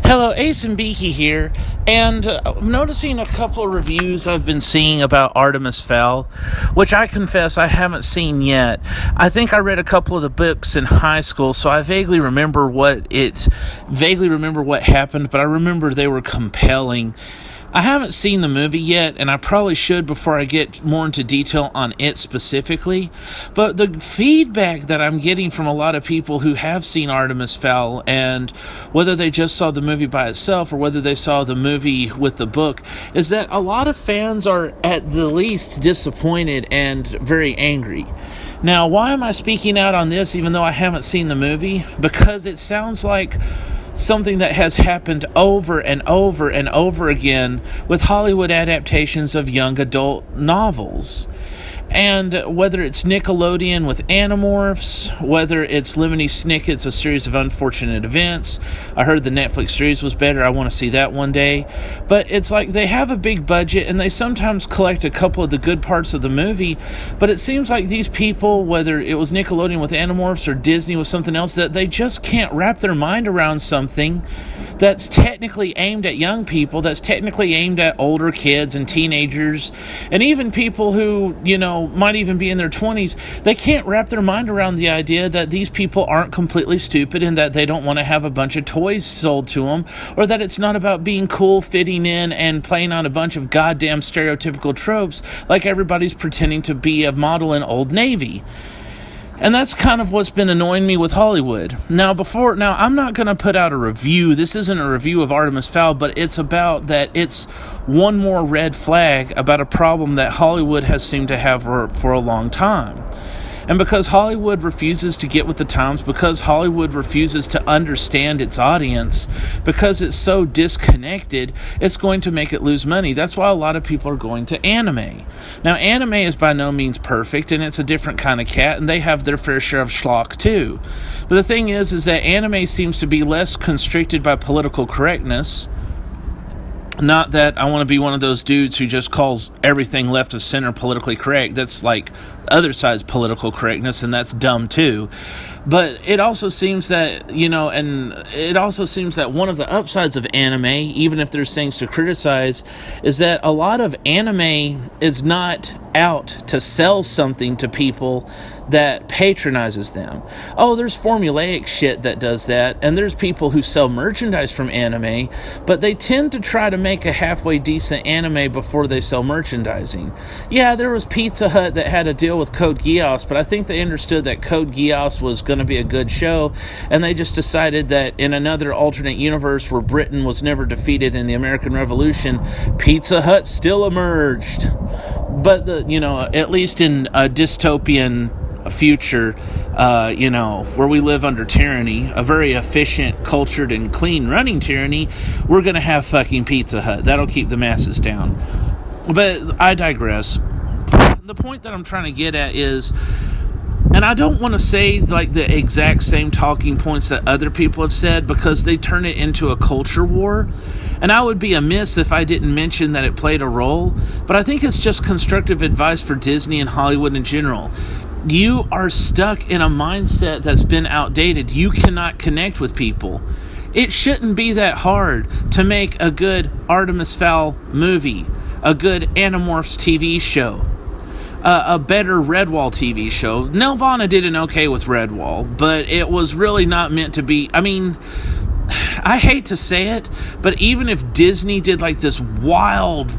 Hello, Ace and Beaky here, and I'm noticing a couple of reviews I've been seeing about Artemis Fowl, which I confess I haven't seen yet. I think I read a couple of the books in high school, so I vaguely remember what happened, but I remember they were compelling. I haven't seen the movie yet, and I probably should before I get more into detail on it specifically. But the feedback that I'm getting from a lot of people who have seen Artemis Fowl, and whether they just saw the movie by itself or whether they saw the movie with the book, is that a lot of fans are at the least disappointed and very angry. Now, why am I speaking out on this even though I haven't seen the movie? Because it sounds like something that has happened over and over and over again with Hollywood adaptations of young adult novels. And whether it's Nickelodeon with Animorphs, whether it's Lemony Snicket's A Series of Unfortunate Events. I heard the Netflix series was better. I want to see that one day. But it's like they have a big budget and they sometimes collect a couple of the good parts of the movie. But it seems like these people, whether it was Nickelodeon with Animorphs or Disney with something else, that they just can't wrap their mind around something that's technically aimed at young people, that's technically aimed at older kids and teenagers, and even people who, might even be in their 20s. They can't wrap their mind around the idea that these people aren't completely stupid and that they don't want to have a bunch of toys sold to them, or that it's not about being cool, fitting in, and playing on a bunch of goddamn stereotypical tropes like everybody's pretending to be a model in Old Navy. And that's kind of what's been annoying me with Hollywood. Now, I'm not going to put out a review. This isn't a review of Artemis Fowl, but it's about that it's one more red flag about a problem that Hollywood has seemed to have for a long time. And because Hollywood refuses to get with the times, because Hollywood refuses to understand its audience, because it's so disconnected, it's going to make it lose money. That's why a lot of people are going to anime. Now, anime is by no means perfect, and it's a different kind of cat, and they have their fair share of schlock too. But the thing is that anime seems to be less constricted by political correctness. Not that I want to be one of those dudes who just calls everything left of center politically correct. That's like other side's political correctness, and that's dumb too. But it also seems that, one of the upsides of anime, even if there's things to criticize, is that a lot of anime is not out to sell something to people that patronizes them. Oh, there's formulaic shit that does that, and there's people who sell merchandise from anime, but they tend to try to make a halfway decent anime before they sell merchandising. Yeah, there was Pizza Hut that had a deal with Code Geass, but I think they understood that Code Geass was going to be a good show, and they just decided that in another alternate universe where Britain was never defeated in the American Revolution, Pizza Hut still emerged. But at least in a dystopian future, where we live under tyranny, a very efficient, cultured, and clean running tyranny, we're going to have fucking Pizza Hut. That'll keep the masses down. But I digress. The point that I'm trying to get at is, and I don't want to say like the exact same talking points that other people have said, because they turn it into a culture war. And I would be amiss if I didn't mention that it played a role, but I think it's just constructive advice for Disney and Hollywood in general. You are stuck in a mindset that's been outdated. You cannot connect with people. It shouldn't be that hard to make a good Artemis Fowl movie, a good Animorphs TV show, a better Redwall TV show. Nelvana did an okay with Redwall, but it was really not meant to be. I hate to say it, but even if Disney did like this wild,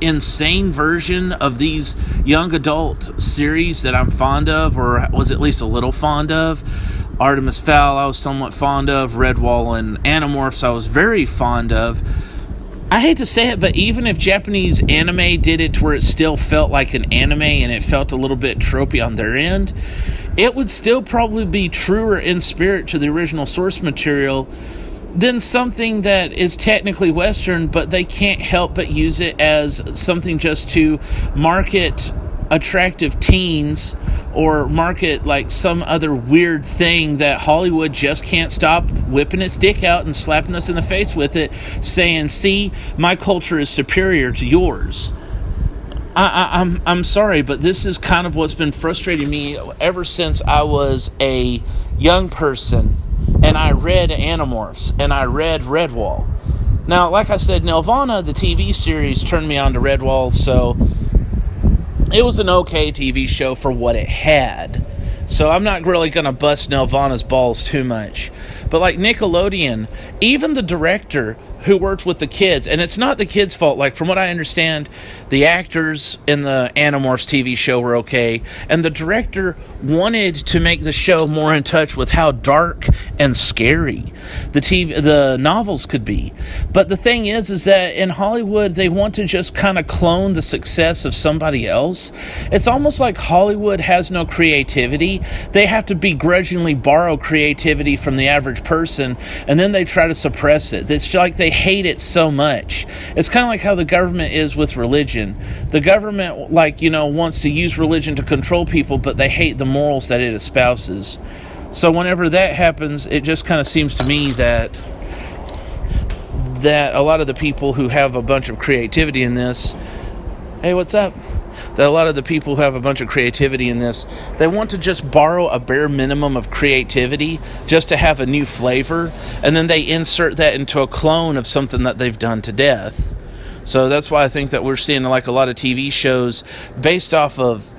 insane version of these young adult series that I'm fond of, or was at least a little fond of, Artemis Fowl I was somewhat fond of, Redwall and Animorphs I was very fond of. I hate to say it, but even if Japanese anime did it to where it still felt like an anime and it felt a little bit tropey on their end, it would still probably be truer in spirit to the original source material than something that is technically Western, but they can't help but use it as something just to market attractive teens or market like some other weird thing that Hollywood just can't stop whipping its dick out and slapping us in the face with it, saying, see, my culture is superior to yours. I'm sorry, but this is kind of what's been frustrating me ever since I was a young person and I read Animorphs, and I read Redwall. Now, like I said, Nelvana, the TV series, turned me on to Redwall, so it was an okay TV show for what it had. So I'm not really going to bust Nelvana's balls too much. But like Nickelodeon, even the director who worked with the kids, and it's not the kids' fault. Like, from what I understand, the actors in the Animorphs TV show were okay, and the director wanted to make the show more in touch with how dark and scary the novels could be. But the thing is that in Hollywood, they want to just kind of clone the success of somebody else. It's almost like Hollywood has no creativity. They have to begrudgingly borrow creativity from the average person, and then they try to suppress it. It's like they hate it so much. It's kind of like how the government is with religion. The government, wants to use religion to control people, but they hate the morals that it espouses. So whenever that happens, it just kind of seems to me that a lot of the people who have a bunch of creativity in this, hey, what's up? That a lot of the people who have a bunch of creativity in this, they want to just borrow a bare minimum of creativity just to have a new flavor, and then they insert that into a clone of something that they've done to death. So that's why I think that we're seeing like a lot of TV shows based off of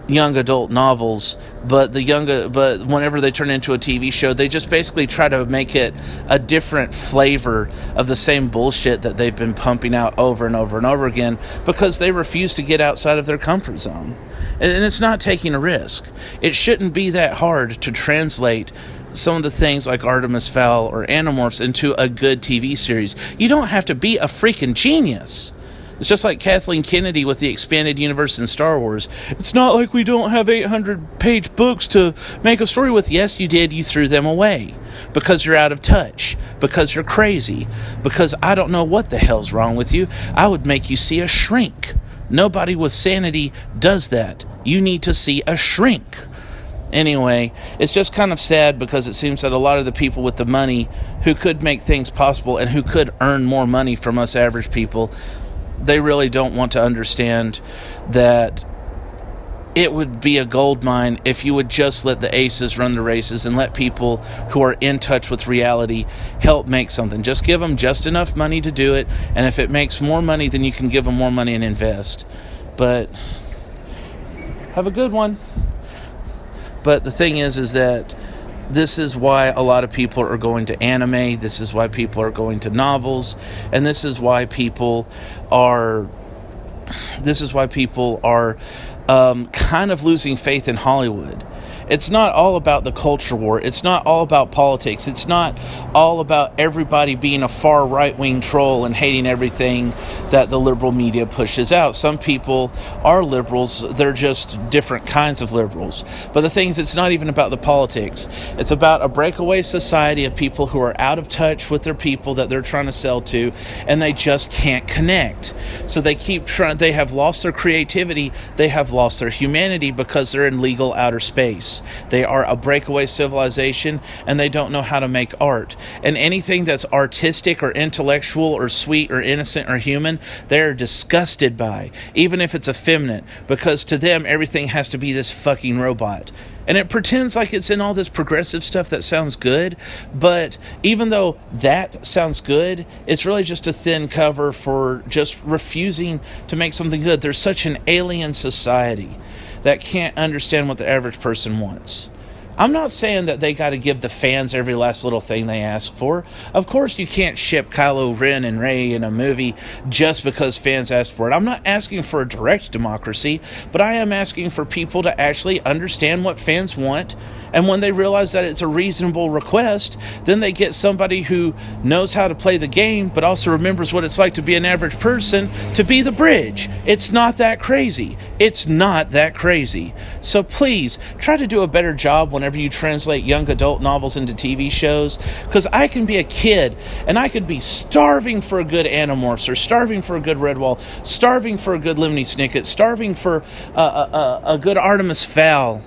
young adult novels, but whenever they turn into a TV show, they just basically try to make it a different flavor of the same bullshit that they've been pumping out over and over and over again, because they refuse to get outside of their comfort zone. And it's not taking a risk. It shouldn't be that hard to translate some of the things like Artemis Fowl or Animorphs into a good TV series. You don't have to be a freaking genius. It's just like Kathleen Kennedy with the expanded universe in Star Wars. It's not like we don't have 800-page books to make a story with. Yes, you did. You threw them away because you're out of touch, because you're crazy, because I don't know what the hell's wrong with you. I would make you see a shrink. Nobody with sanity does that. You need to see a shrink. Anyway, it's just kind of sad because it seems that a lot of the people with the money who could make things possible and who could earn more money from us average people, they really don't want to understand that it would be a gold mine if you would just let the aces run the races and let people who are in touch with reality help make something. Just give them just enough money to do it, and if it makes more money, then you can give them more money and invest. But have a good one. But the thing is that this is why a lot of people are going to anime. This is why people are going to novels, and this is why people are kind of losing faith in Hollywood. It's not all about the culture war. It's not all about politics. It's not all about everybody being a far right-wing troll and hating everything that the liberal media pushes out. Some people are liberals. They're just different kinds of liberals. But the thing is, it's not even about the politics. It's about a breakaway society of people who are out of touch with their people that they're trying to sell to, and they just can't connect. So they keep trying. They have lost their creativity. They have lost their humanity because they're in legal outer space. They are a breakaway civilization, and they don't know how to make art. And anything that's artistic or intellectual or sweet or innocent or human, they're disgusted by, even if it's effeminate, because to them everything has to be this fucking robot. And it pretends like it's in all this progressive stuff that sounds good, but even though that sounds good, it's really just a thin cover for just refusing to make something good. There's such an alien society that can't understand what the average person wants. I'm not saying that they got to give the fans every last little thing they ask for. Of course, you can't ship Kylo Ren and Rey in a movie just because fans ask for it. I'm not asking for a direct democracy, but I am asking for people to actually understand what fans want. And when they realize that it's a reasonable request, then they get somebody who knows how to play the game, but also remembers what it's like to be an average person, to be the bridge. It's not that crazy. It's not that crazy. So please, try to do a better job whenever you translate young adult novels into TV shows, because I can be a kid and I could be starving for a good Animorphs, or starving for a good Redwall, starving for a good Lemony Snicket, starving for a good Artemis Fowl.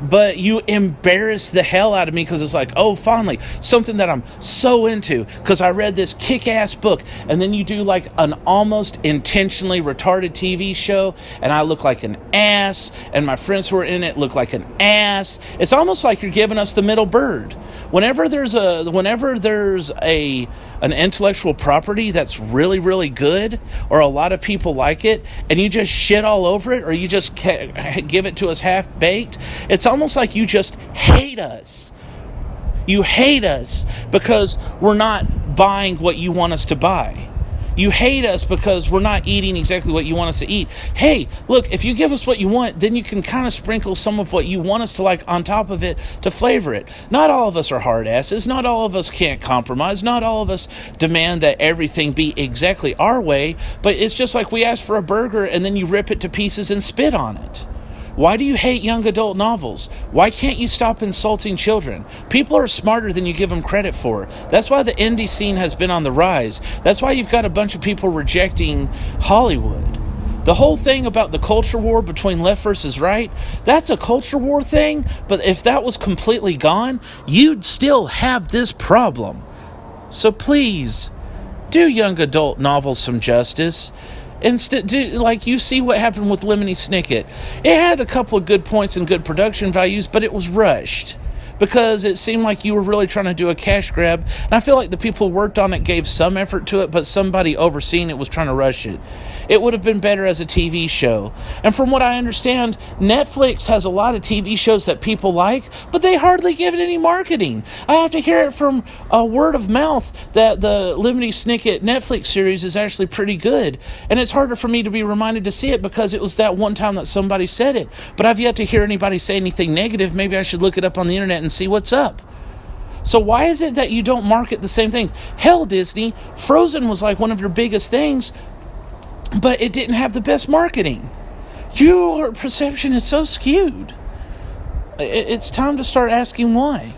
but you embarrass the hell out of me because it's like, oh, finally, something that I'm so into because I read this kick-ass book. And then you do like an almost intentionally retarded TV show, and I look like an ass, and my friends who are in it look like an ass. It's almost like you're giving us the middle bird. Whenever there's an intellectual property that's really, really good, or a lot of people like it, and you just shit all over it, or you just give it to us half-baked, it's almost like you just hate us. You hate us because we're not buying what you want us to buy. You hate us because we're not eating exactly what you want us to eat. Hey, look, if you give us what you want, then you can kind of sprinkle some of what you want us to like on top of it to flavor it. Not all of us are hard asses. Not all of us can't compromise. Not all of us demand that everything be exactly our way. But it's just like we ask for a burger and then you rip it to pieces and spit on it. Why do you hate young adult novels? Why can't you stop insulting children? People are smarter than you give them credit for. That's why the indie scene has been on the rise. That's why you've got a bunch of people rejecting Hollywood. The whole thing about the culture war between left versus right, that's a culture war thing, but if that was completely gone, you'd still have this problem. So please, do young adult novels some justice. Instead, like you see what happened with Lemony Snicket. It had a couple of good points and good production values, but it was rushed because it seemed like you were really trying to do a cash grab. And I feel like the people who worked on it gave some effort to it, but somebody overseeing it was trying to rush it. It would have been better as a TV show. And from what I understand, Netflix has a lot of TV shows that people like, but they hardly give it any marketing. I have to hear it from word of mouth that the Lemony Snicket Netflix series is actually pretty good. And it's harder for me to be reminded to see it because it was that one time that somebody said it. But I've yet to hear anybody say anything negative. Maybe I should look it up on the internet and see what's up. So why is it that you don't market the same things? Hell, Disney, Frozen was like one of your biggest things, but it didn't have the best marketing. Your perception is so skewed. It's time to start asking why.